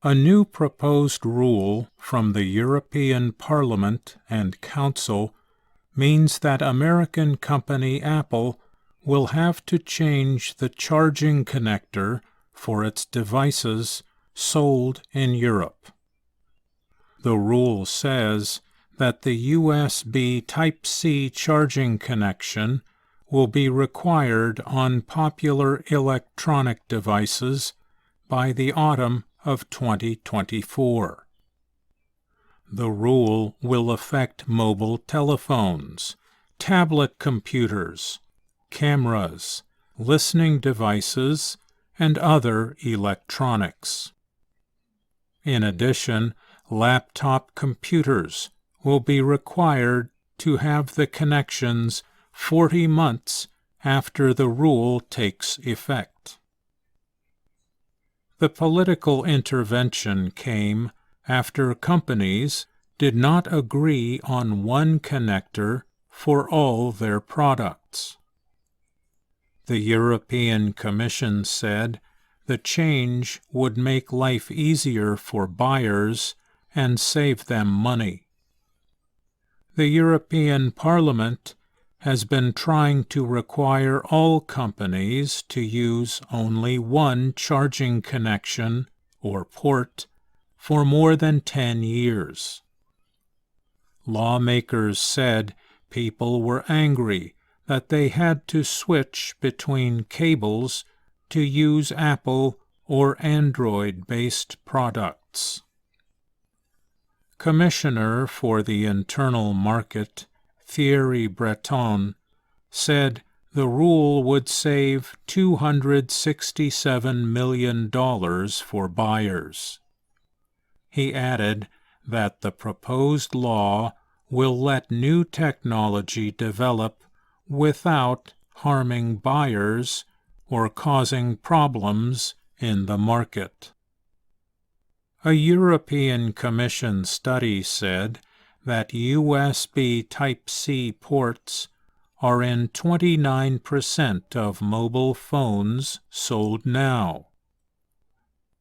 A new proposed rule from the European Parliament and Council means that American company Apple will have to change the charging connector for its devices sold in Europe. The rule says that the USB Type-C charging connection will be required on popular electronic devices by the autumn of 2024. The rule will affect mobile telephones, tablet computers, cameras, listening devices, and other electronics. In addition, laptop computers will be required to have the connections 40 months after the rule takes effect. The political intervention came after companies did not agree on one connector for all their products. The European Commission said the change would make life easier for buyers and save them money. The European Parliament has been trying to require all companies to use only one charging connection or port for more than 10 years. Lawmakers said people were angry that they had to switch between cables to use Apple or Android-based products. Commissioner for the Internal Market, Thierry Breton, said the rule would save $267 million for buyers. He added that the proposed law will let new technology develop without harming buyers or causing problems in the market. A European Commission study said that USB Type-C ports are in 29% of mobile phones sold now.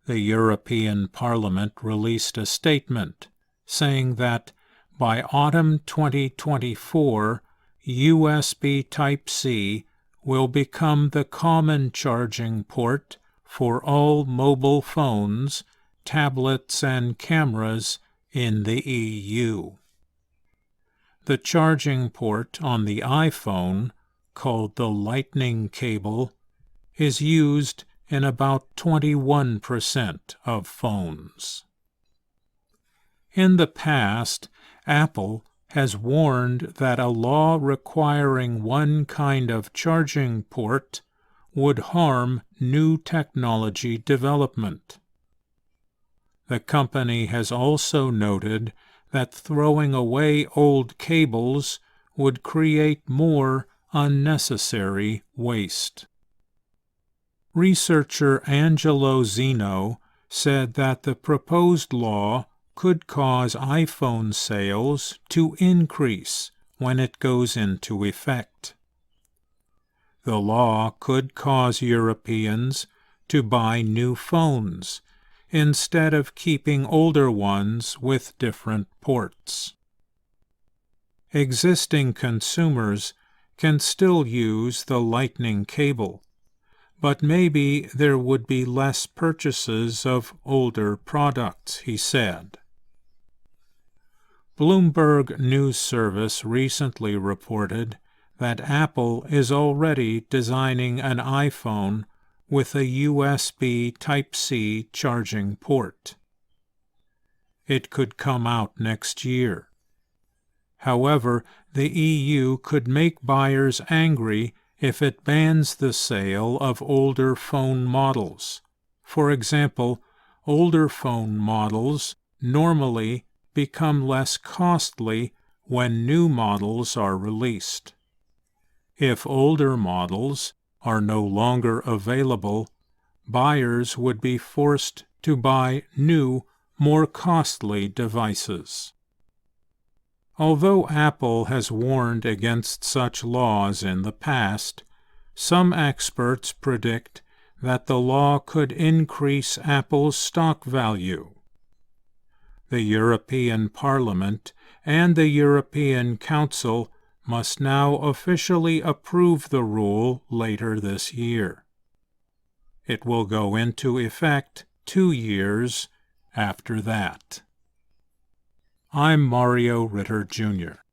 The European Parliament released a statement saying that by autumn 2024, USB Type-C will become the common charging port for all mobile phones, tablets, and cameras in the EU. The charging port on the iPhone, called the Lightning cable, is used in about 21% of phones. In the past, Apple has warned that a law requiring one kind of charging port would harm new technology development. The company has also noted that throwing away old cables would create more unnecessary waste. Researcher Angelo Zeno said that the proposed law could cause iPhone sales to increase when it goes into effect. The law could cause Europeans to buy new phones instead of keeping older ones with different ports. Existing consumers can still use the Lightning cable, but maybe there would be less purchases of older products, he said. Bloomberg News Service recently reported that Apple is already designing an iPhone with a USB Type-C charging port. It could come out next year. However, the EU could make buyers angry if it bans the sale of older phone models. For example, older phone models normally become less costly when new models are released. If older models are no longer available, buyers would be forced to buy new, more costly devices. Although Apple has warned against such laws in the past, some experts predict that the law could increase Apple's stock value. The European Parliament and the European Council must now officially approve the rule later this year. It will go into effect 2 years after that. I'm Mario Ritter, Jr.